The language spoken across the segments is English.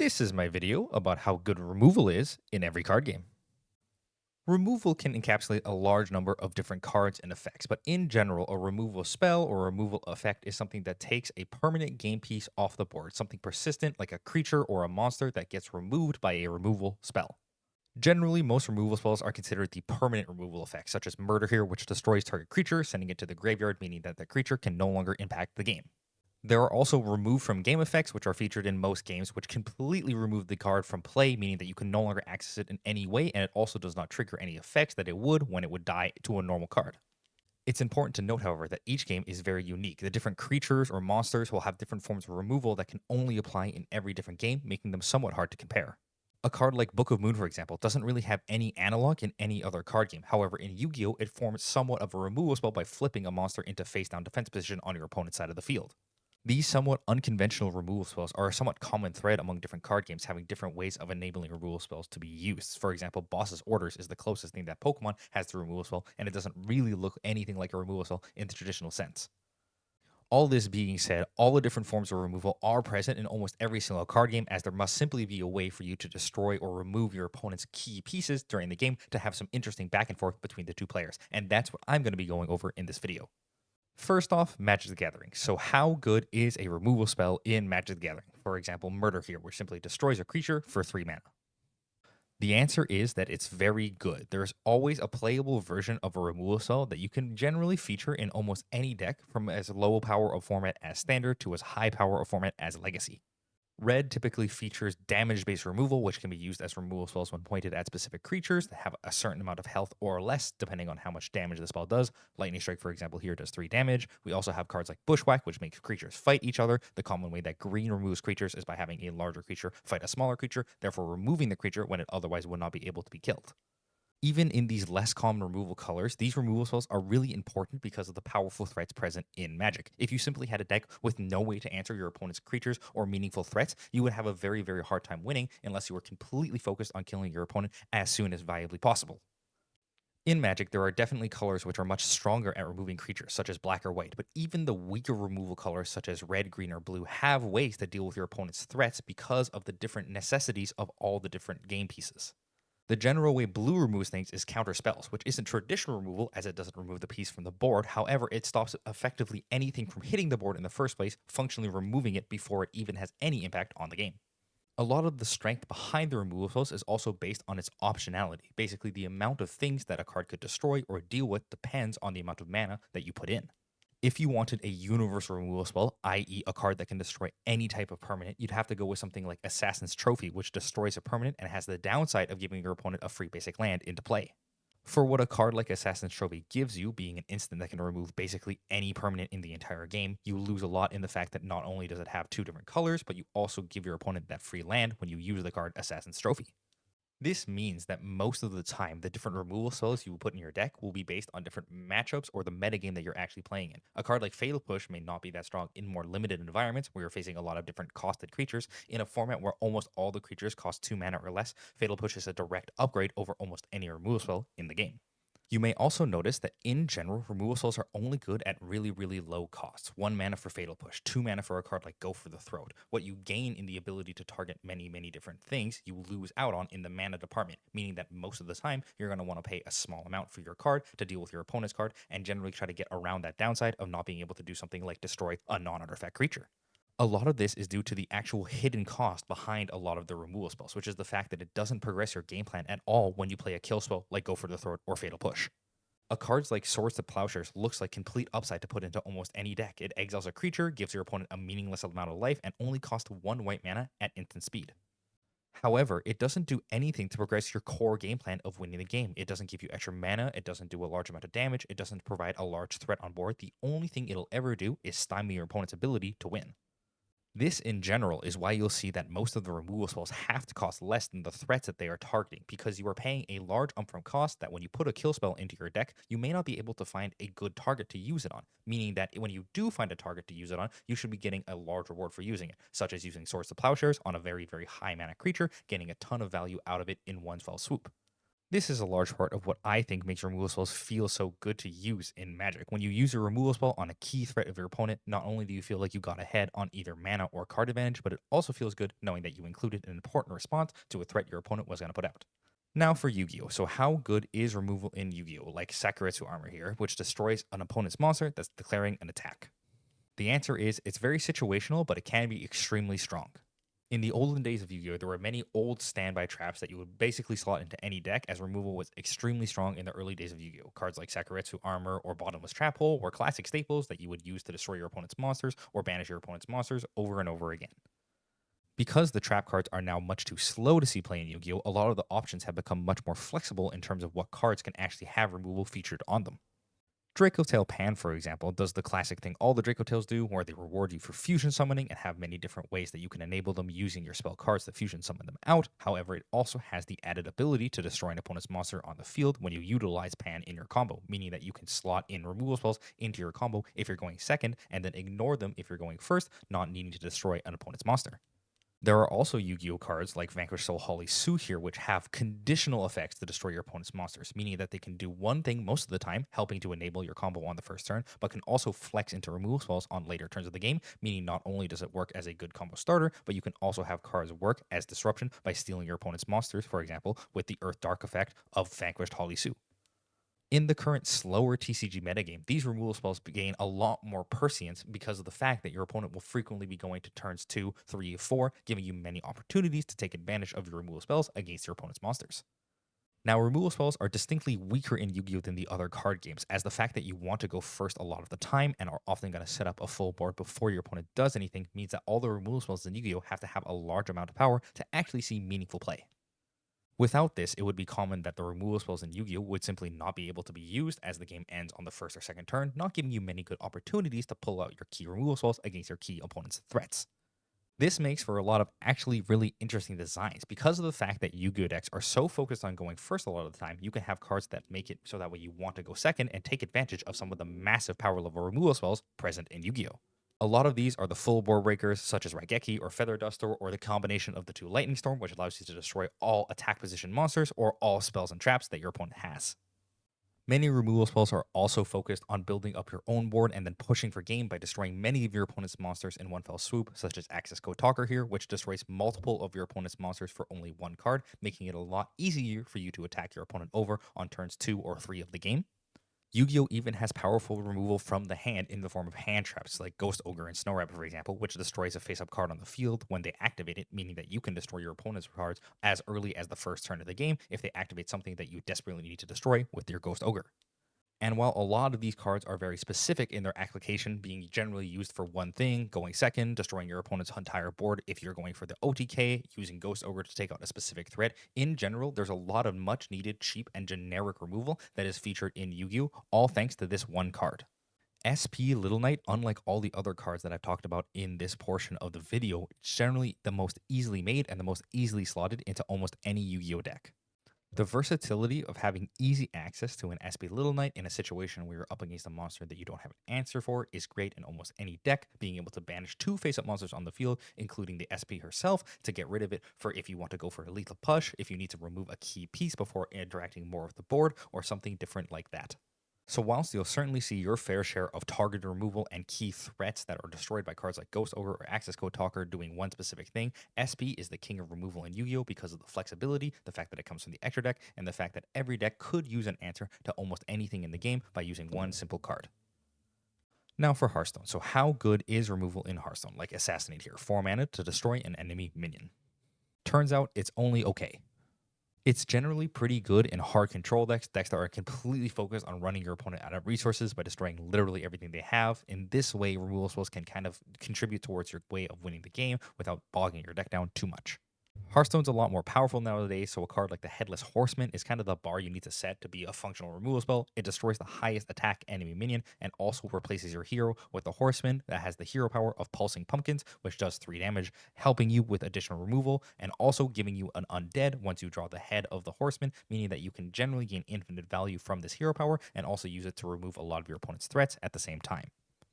This is my video about how good removal is in every card game. Removal can encapsulate a large number of different cards and effects, but in general, a removal spell or removal effect is something that takes a permanent game piece off the board, something persistent like a creature or a monster that gets removed by a removal spell. Generally, most removal spells are considered the permanent removal effect, such as Murder Here, which destroys target creature, sending it to the graveyard, meaning that the creature can no longer impact the game. There are also remove from game effects, which are featured in most games, which completely remove the card from play, meaning that you can no longer access it in any way, and it also does not trigger any effects that it would when it would die to a normal card. It's important to note, however, that each game is very unique. The different creatures or monsters will have different forms of removal that can only apply in every different game, making them somewhat hard to compare. A card like Book of Moon, for example, doesn't really have any analog in any other card game. However, in Yu-Gi-Oh!, it forms somewhat of a removal spell by flipping a monster into face-down defense position on your opponent's side of the field. These somewhat unconventional removal spells are a somewhat common thread among different card games, having different ways of enabling removal spells to be used. For example, Boss's Orders is the closest thing that Pokemon has to removal spell, and it doesn't really look anything like a removal spell in the traditional sense. All this being said, all the different forms of removal are present in almost every single card game, as there must simply be a way for you to destroy or remove your opponent's key pieces during the game to have some interesting back and forth between the two players, and that's what I'm going to be going over in this video. First off, Magic the Gathering. So how good is a removal spell in Magic the Gathering? For example, Murder Here, which simply destroys a creature for 3 mana. The answer is that it's very good. There's always a playable version of a removal spell that you can generally feature in almost any deck, from as low power of format as Standard to as high power of format as Legacy. Red typically features damage-based removal, which can be used as removal spells when pointed at specific creatures that have a certain amount of health or less, depending on how much damage the spell does. Lightning Strike, for example, here does 3 damage. We also have cards like Bushwhack, which makes creatures fight each other. The common way that green removes creatures is by having a larger creature fight a smaller creature, therefore removing the creature when it otherwise would not be able to be killed. Even in these less common removal colors, these removal spells are really important because of the powerful threats present in Magic. If you simply had a deck with no way to answer your opponent's creatures or meaningful threats, you would have a very, very hard time winning unless you were completely focused on killing your opponent as soon as viably possible. In Magic, there are definitely colors which are much stronger at removing creatures, such as black or white, but even the weaker removal colors, such as red, green, or blue, have ways to deal with your opponent's threats because of the different necessities of all the different game pieces. The general way blue removes things is counter spells, which isn't traditional removal as it doesn't remove the piece from the board. However, it stops effectively anything from hitting the board in the first place, functionally removing it before it even has any impact on the game. A lot of the strength behind the removal spells is also based on its optionality. Basically, the amount of things that a card could destroy or deal with depends on the amount of mana that you put in. If you wanted a universal removal spell, i.e., a card that can destroy any type of permanent, you'd have to go with something like Assassin's Trophy, which destroys a permanent and has the downside of giving your opponent a free basic land into play. For what a card like Assassin's Trophy gives you, being an instant that can remove basically any permanent in the entire game, you lose a lot in the fact that not only does it have 2 different colors, but you also give your opponent that free land when you use the card Assassin's Trophy. This means that most of the time, the different removal spells you will put in your deck will be based on different matchups or the metagame that you're actually playing in. A card like Fatal Push may not be that strong in more limited environments where you're facing a lot of different costed creatures. In a format where almost all the creatures cost 2 mana or less, Fatal Push is a direct upgrade over almost any removal spell in the game. You may also notice that in general, removal spells are only good at really, really low costs. 1 mana for Fatal Push, 2 mana for a card like Go for the Throat. What you gain in the ability to target many, many different things, you lose out on in the mana department, meaning that most of the time, you're going to want to pay a small amount for your card to deal with your opponent's card and generally try to get around that downside of not being able to do something like destroy a non-artifact creature. A lot of this is due to the actual hidden cost behind a lot of the removal spells, which is the fact that it doesn't progress your game plan at all when you play a kill spell like Go for the Throat or Fatal Push. A card like Swords to Plowshares looks like complete upside to put into almost any deck. It exiles a creature, gives your opponent a meaningless amount of life, and only costs 1 white mana at instant speed. However, it doesn't do anything to progress your core game plan of winning the game. It doesn't give you extra mana, it doesn't do a large amount of damage, it doesn't provide a large threat on board. The only thing it'll ever do is stymie your opponent's ability to win. This, in general, is why you'll see that most of the removal spells have to cost less than the threats that they are targeting, because you are paying a large upfront cost that when you put a kill spell into your deck, you may not be able to find a good target to use it on, meaning that when you do find a target to use it on, you should be getting a large reward for using it, such as using Swords to Plowshares on a very, very high mana creature, getting a ton of value out of it in one fell swoop. This is a large part of what I think makes removal spells feel so good to use in Magic. When you use your removal spell on a key threat of your opponent, not only do you feel like you got ahead on either mana or card advantage, but it also feels good knowing that you included an important response to a threat your opponent was going to put out. Now for Yu-Gi-Oh! So how good is removal in Yu-Gi-Oh! Like Sakuretsu Armor here, which destroys an opponent's monster that's declaring an attack? The answer is it's very situational, but it can be extremely strong. In the olden days of Yu-Gi-Oh!, there were many old standby traps that you would basically slot into any deck, as removal was extremely strong in the early days of Yu-Gi-Oh! Cards like Sakuretsu Armor or Bottomless Trap Hole were classic staples that you would use to destroy your opponent's monsters or banish your opponent's monsters over and over again. Because the trap cards are now much too slow to see play in Yu-Gi-Oh!, a lot of the options have become much more flexible in terms of what cards can actually have removal featured on them. Draco Tail Pan, for example, does the classic thing all the Draco Tails do, where they reward you for fusion summoning and have many different ways that you can enable them using your spell cards to fusion summon them out. However, it also has the added ability to destroy an opponent's monster on the field when you utilize Pan in your combo, meaning that you can slot in removal spells into your combo if you're going second, and then ignore them if you're going first, not needing to destroy an opponent's monster. There are also Yu-Gi-Oh cards like Vanquish Soul Holly Sue here, which have conditional effects to destroy your opponent's monsters, meaning that they can do one thing most of the time, helping to enable your combo on the first turn, but can also flex into removal spells on later turns of the game, meaning not only does it work as a good combo starter, but you can also have cards work as disruption by stealing your opponent's monsters, for example, with the Earth Dark effect of Vanquished Holly Sue. In the current slower TCG metagame, these removal spells gain a lot more prescience because of the fact that your opponent will frequently be going to turns 2, 3, 4, giving you many opportunities to take advantage of your removal spells against your opponent's monsters. Now, removal spells are distinctly weaker in Yu-Gi-Oh! Than the other card games, as the fact that you want to go first a lot of the time and are often going to set up a full board before your opponent does anything means that all the removal spells in Yu-Gi-Oh! Have to have a large amount of power to actually see meaningful play. Without this, it would be common that the removal spells in Yu-Gi-Oh! Would simply not be able to be used as the game ends on the first or second turn, not giving you many good opportunities to pull out your key removal spells against your key opponent's threats. This makes for a lot of actually really interesting designs. Because of the fact that Yu-Gi-Oh! Decks are so focused on going first a lot of the time, you can have cards that make it so that way you want to go second and take advantage of some of the massive power level removal spells present in Yu-Gi-Oh! A lot of these are the full board breakers, such as Raigeki or Feather Duster, or the combination of the two Lightning Storm, which allows you to destroy all attack position monsters or all spells and traps that your opponent has. Many removal spells are also focused on building up your own board and then pushing for game by destroying many of your opponent's monsters in one fell swoop, such as Access Code Talker here, which destroys multiple of your opponent's monsters for only one card, making it a lot easier for you to attack your opponent over on turns 2 or 3 of the game. Yu-Gi-Oh! Even has powerful removal from the hand in the form of hand traps, like Ghost Ogre and Snow Rabbit, for example, which destroys a face-up card on the field when they activate it, meaning that you can destroy your opponent's cards as early as the first turn of the game if they activate something that you desperately need to destroy with your Ghost Ogre. And while a lot of these cards are very specific in their application, being generally used for one thing, going second, destroying your opponent's entire board if you're going for the OTK, using Ghost Ogre to take out a specific threat, in general, there's a lot of much needed, cheap, and generic removal that is featured in Yu-Gi-Oh!, all thanks to this one card. SP Little Knight, unlike all the other cards that I've talked about in this portion of the video, it's generally the most easily made and the most easily slotted into almost any Yu-Gi-Oh! Deck. The versatility of having easy access to an SP Little Knight in a situation where you're up against a monster that you don't have an answer for is great in almost any deck. Being able to banish 2 face-up monsters on the field, including the SP herself, to get rid of it for if you want to go for a lethal push, if you need to remove a key piece before interacting more with the board, or something different like that. So whilst you'll certainly see your fair share of targeted removal and key threats that are destroyed by cards like Ghost Ogre or Access Code Talker doing one specific thing, SP is the king of removal in Yu-Gi-Oh! Because of the flexibility, the fact that it comes from the extra deck, and the fact that every deck could use an answer to almost anything in the game by using one simple card. Now for Hearthstone. So how good is removal in Hearthstone? Like Assassinate here, 4 mana to destroy an enemy minion. Turns out it's only okay. It's generally pretty good in hard control decks, decks that are completely focused on running your opponent out of resources by destroying literally everything they have. In this way, removal spells can kind of contribute towards your way of winning the game without bogging your deck down too much. Hearthstone's a lot more powerful nowadays, so a card like the Headless Horseman is kind of the bar you need to set to be a functional removal spell. It destroys the highest attack enemy minion and also replaces your hero with the Horseman that has the hero power of Pulsing Pumpkins, which does 3 damage, helping you with additional removal and also giving you an undead once you draw the head of the Horseman, meaning that you can generally gain infinite value from this hero power and also use it to remove a lot of your opponent's threats at the same time.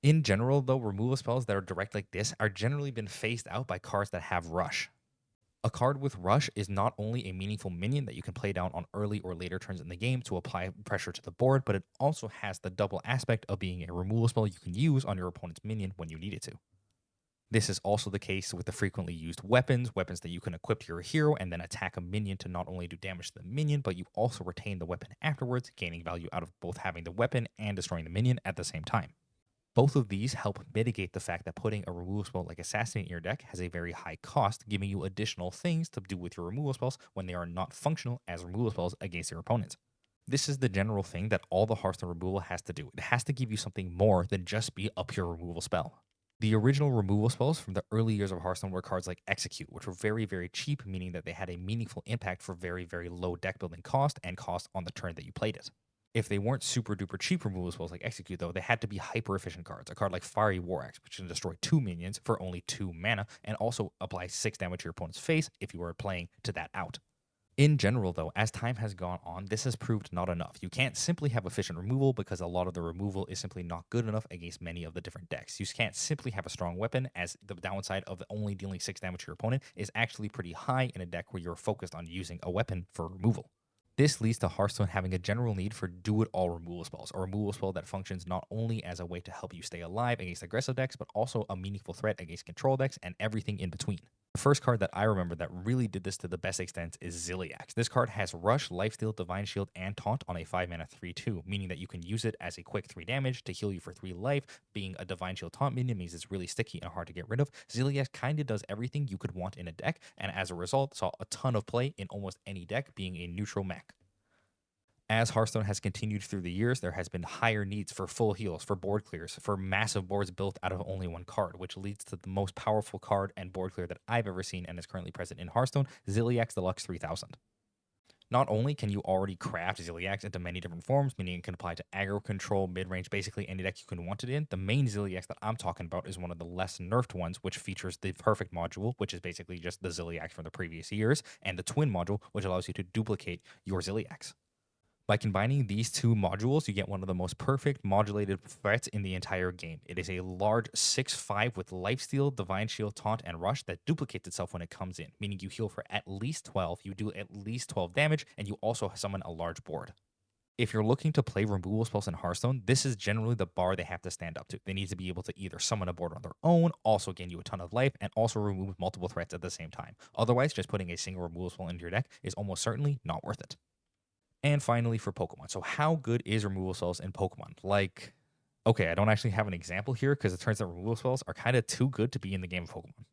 In general, though, removal spells that are direct like this are generally been phased out by cards that have Rush. A card with Rush is not only a meaningful minion that you can play down on early or later turns in the game to apply pressure to the board, but it also has the double aspect of being a removal spell you can use on your opponent's minion when you need it to. This is also the case with the frequently used weapons that you can equip to your hero and then attack a minion to not only do damage to the minion, but you also retain the weapon afterwards, gaining value out of both having the weapon and destroying the minion at the same time. Both of these help mitigate the fact that putting a removal spell like Assassinate in your deck has a very high cost, giving you additional things to do with your removal spells when they are not functional as removal spells against your opponent. This is the general thing that all the Hearthstone removal has to do. It has to give you something more than just be a pure removal spell. The original removal spells from the early years of Hearthstone were cards like Execute, which were very, very cheap, meaning that they had a meaningful impact for very, very low deck building cost and cost on the turn that you played it. If they weren't super duper cheap removal spells like Execute, though, they had to be hyper efficient cards. A card like Fiery War Axe, which can destroy 2 minions for only 2 mana and also apply 6 damage to your opponent's face if you are playing to that out. In general, though, as time has gone on, this has proved not enough. You can't simply have efficient removal because a lot of the removal is simply not good enough against many of the different decks. You can't simply have a strong weapon, as the downside of only dealing 6 damage to your opponent is actually pretty high in a deck where you're focused on using a weapon for removal. This leads to Hearthstone having a general need for do-it-all removal spells, a removal spell that functions not only as a way to help you stay alive against aggressive decks, but also a meaningful threat against control decks and everything in between. The first card that I remember that really did this to the best extent is Ziliax. This card has Rush, Lifesteal, Divine Shield, and Taunt on a 5-mana 3/2, meaning that you can use it as a quick 3 damage to heal you for 3 life. Being a Divine Shield Taunt minion means it's really sticky and hard to get rid of. Ziliax kind of does everything you could want in a deck, and as a result, saw a ton of play in almost any deck, being a neutral mech. As Hearthstone has continued through the years, there has been higher needs for full heals, for board clears, for massive boards built out of only one card, which leads to the most powerful card and board clear that I've ever seen and is currently present in Hearthstone, Ziliax Deluxe 3000. Not only can you already craft Ziliax into many different forms, meaning it can apply to aggro, control, mid-range, basically any deck you can want it in, the main Ziliax that I'm talking about is one of the less nerfed ones, which features the Perfect module, which is basically just the Ziliax from the previous years, and the Twin module, which allows you to duplicate your Ziliax. By combining these two modules, you get one of the most perfect modulated threats in the entire game. It is a large 6/5 with Lifesteal, Divine Shield, Taunt, and Rush that duplicates itself when it comes in, meaning you heal for at least 12, you do at least 12 damage, and you also summon a large board. If you're looking to play removal spells in Hearthstone, this is generally the bar they have to stand up to. They need to be able to either summon a board on their own, also gain you a ton of life, and also remove multiple threats at the same time. Otherwise, just putting a single removal spell into your deck is almost certainly not worth it. And finally, for Pokemon. So, how good is removal spells in Pokemon? Like, okay, I don't actually have an example here because it turns out removal spells are kind of too good to be in the game of Pokemon.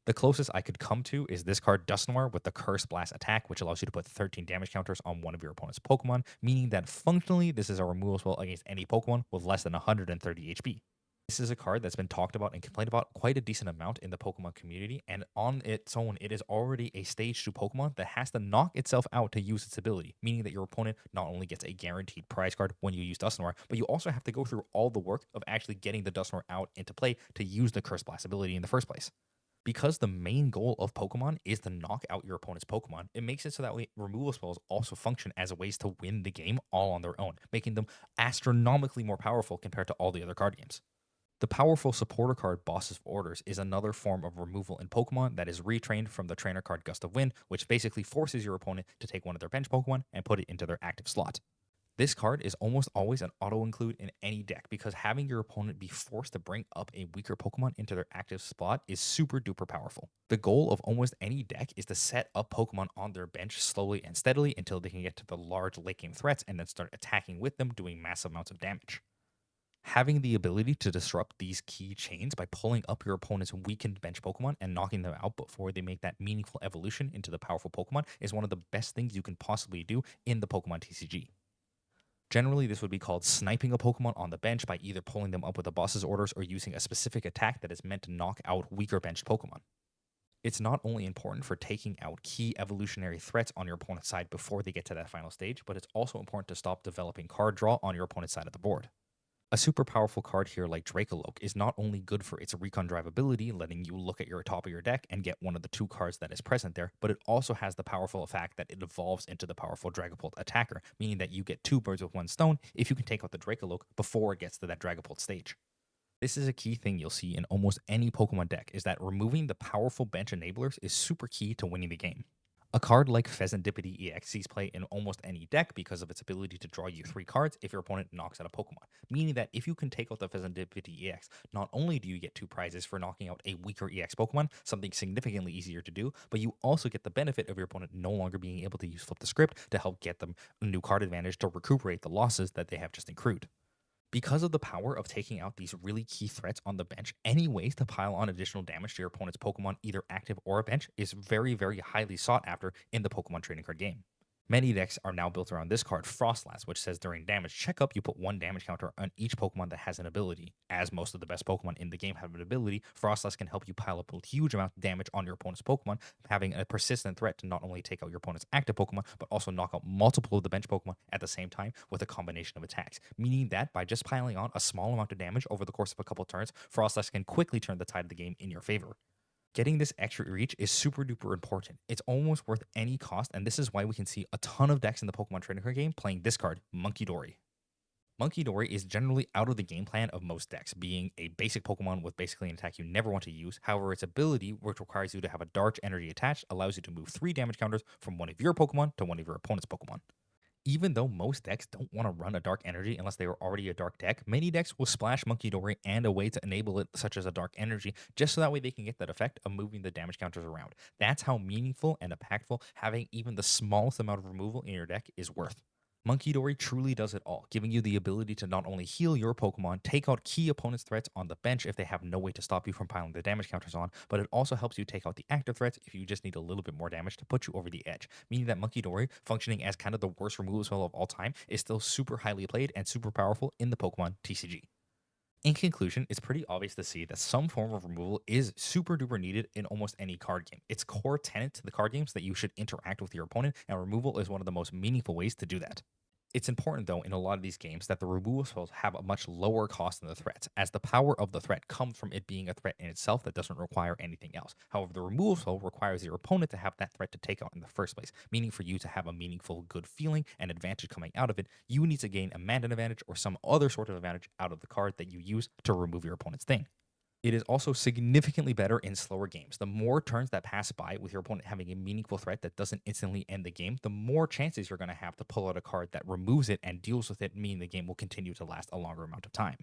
The closest I could come to is this card, Dusknoir, with the Curse Blast attack, which allows you to put 13 damage counters on one of your opponent's Pokemon, meaning that functionally, this is a removal spell against any Pokemon with less than 130 HP. This is a card that's been talked about and complained about quite a decent amount in the Pokemon community, and on its own, it is already a stage 2 Pokemon that has to knock itself out to use its ability, meaning that your opponent not only gets a guaranteed prize card when you use Dusknoir, but you also have to go through all the work of actually getting the Dusknoir out into play to use the Curse Blast ability in the first place. Because the main goal of Pokemon is to knock out your opponent's Pokemon, it makes it so that way removal spells also function as ways to win the game all on their own, making them astronomically more powerful compared to all the other card games. The powerful supporter card Bosses of Orders is another form of removal in Pokemon that is retrained from the trainer card Gust of Wind, which basically forces your opponent to take one of their bench Pokemon and put it into their active slot. This card is almost always an auto-include in any deck because having your opponent be forced to bring up a weaker Pokemon into their active slot is super duper powerful. The goal of almost any deck is to set up Pokemon on their bench slowly and steadily until they can get to the large late game threats and then start attacking with them, doing massive amounts of damage. Having the ability to disrupt these key chains by pulling up your opponent's weakened bench Pokemon and knocking them out before they make that meaningful evolution into the powerful Pokemon is one of the best things you can possibly do in the Pokemon TCG. Generally, this would be called sniping a Pokemon on the bench by either pulling them up with the boss's orders or using a specific attack that is meant to knock out weaker benched Pokemon. It's not only important for taking out key evolutionary threats on your opponent's side before they get to that final stage, but it's also important to stop developing card draw on your opponent's side of the board. A super powerful card here like Dracoloak is not only good for its recon drive ability, letting you look at your top of your deck and get one of the 2 cards that is present there, but it also has the powerful effect that it evolves into the powerful Dragapult attacker, meaning that you get 2 birds with 1 stone if you can take out the Dracoloak before it gets to that Dragapult stage. This is a key thing you'll see in almost any Pokemon deck, is that removing the powerful bench enablers is super key to winning the game. A card like Pheasantipity EX sees play in almost any deck because of its ability to draw you 3 cards if your opponent knocks out a Pokemon. Meaning that if you can take out the Pheasantipity EX, not only do you get 2 prizes for knocking out a weaker EX Pokemon, something significantly easier to do, but you also get the benefit of your opponent no longer being able to use Flip the Script to help get them a new card advantage to recuperate the losses that they have just accrued. Because of the power of taking out these really key threats on the bench, any ways to pile on additional damage to your opponent's Pokemon, either active or a bench, is very, very highly sought after in the Pokemon trading card game. Many decks are now built around this card, Frostlass, which says during damage checkup, you put 1 damage counter on each Pokemon that has an ability. As most of the best Pokemon in the game have an ability, Frostlass can help you pile up a huge amount of damage on your opponent's Pokemon, having a persistent threat to not only take out your opponent's active Pokemon, but also knock out multiple of the bench Pokemon at the same time with a combination of attacks. Meaning that by just piling on a small amount of damage over the course of a couple turns, Frostlass can quickly turn the tide of the game in your favor. Getting this extra reach is super duper important. It's almost worth any cost, and this is why we can see a ton of decks in the Pokemon trading card game playing this card, Monkey Dory. Monkey Dory is generally out of the game plan of most decks, being a basic Pokemon with basically an attack you never want to use. However, its ability, which requires you to have a Dark Energy attached, allows you to move 3 damage counters from one of your Pokemon to one of your opponent's Pokemon. Even though most decks don't want to run a dark energy unless they are already a dark deck, many decks will splash Monkey Dory and a way to enable it, such as a dark energy, just so that way they can get that effect of moving the damage counters around. That's how meaningful and impactful having even the smallest amount of removal in your deck is worth. Monkey Dory truly does it all, giving you the ability to not only heal your Pokemon, take out key opponents' threats on the bench if they have no way to stop you from piling the damage counters on, but it also helps you take out the active threats if you just need a little bit more damage to put you over the edge. Meaning that Monkey Dory, functioning as kind of the worst removal spell of all time, is still super highly played and super powerful in the Pokemon TCG. In conclusion, it's pretty obvious to see that some form of removal is super duper needed in almost any card game. It's core tenet to the card games that you should interact with your opponent, and removal is one of the most meaningful ways to do that. It's important, though, in a lot of these games that the removal spells have a much lower cost than the threats, as the power of the threat comes from it being a threat in itself that doesn't require anything else. However, the removal spell requires your opponent to have that threat to take out in the first place, meaning for you to have a meaningful, good feeling and advantage coming out of it, you need to gain a mana advantage or some other sort of advantage out of the card that you use to remove your opponent's thing. It is also significantly better in slower games. The more turns that pass by with your opponent having a meaningful threat that doesn't instantly end the game, the more chances you're going to have to pull out a card that removes it and deals with it, meaning the game will continue to last a longer amount of time.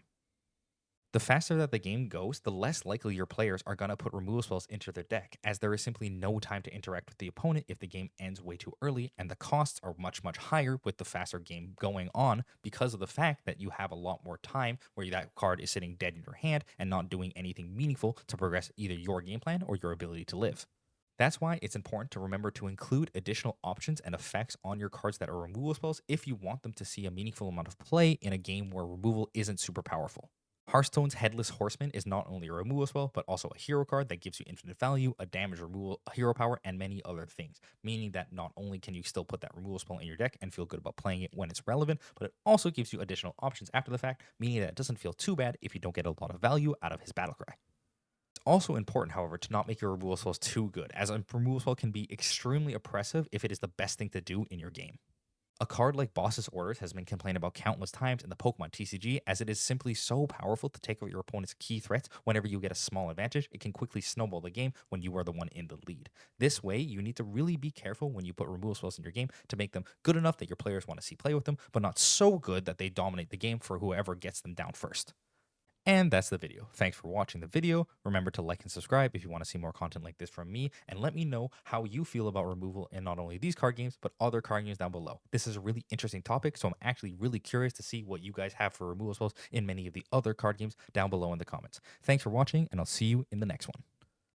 The faster that the game goes, the less likely your players are going to put removal spells into their deck, as there is simply no time to interact with the opponent if the game ends way too early, and the costs are much, much higher with the faster game going on because of the fact that you have a lot more time where that card is sitting dead in your hand and not doing anything meaningful to progress either your game plan or your ability to live. That's why it's important to remember to include additional options and effects on your cards that are removal spells if you want them to see a meaningful amount of play in a game where removal isn't super powerful. Hearthstone's Headless Horseman is not only a removal spell, but also a hero card that gives you infinite value, a damage removal, a hero power, and many other things. Meaning that not only can you still put that removal spell in your deck and feel good about playing it when it's relevant, but it also gives you additional options after the fact, meaning that it doesn't feel too bad if you don't get a lot of value out of his battle cry. It's also important, however, to not make your removal spells too good, as a removal spell can be extremely oppressive if it is the best thing to do in your game. A card like Boss's Orders has been complained about countless times in the Pokemon TCG, as it is simply so powerful to take out your opponent's key threats whenever you get a small advantage. It can quickly snowball the game when you are the one in the lead. This way, you need to really be careful when you put removal spells in your game to make them good enough that your players want to see play with them, but not so good that they dominate the game for whoever gets them down first. And that's the video. Thanks for watching the video. Remember to like and subscribe if you want to see more content like this from me, and let me know how you feel about removal in not only these card games, but other card games down below. This is a really interesting topic, so I'm actually really curious to see what you guys have for removal spells in many of the other card games down below in the comments. Thanks for watching, and I'll see you in the next one.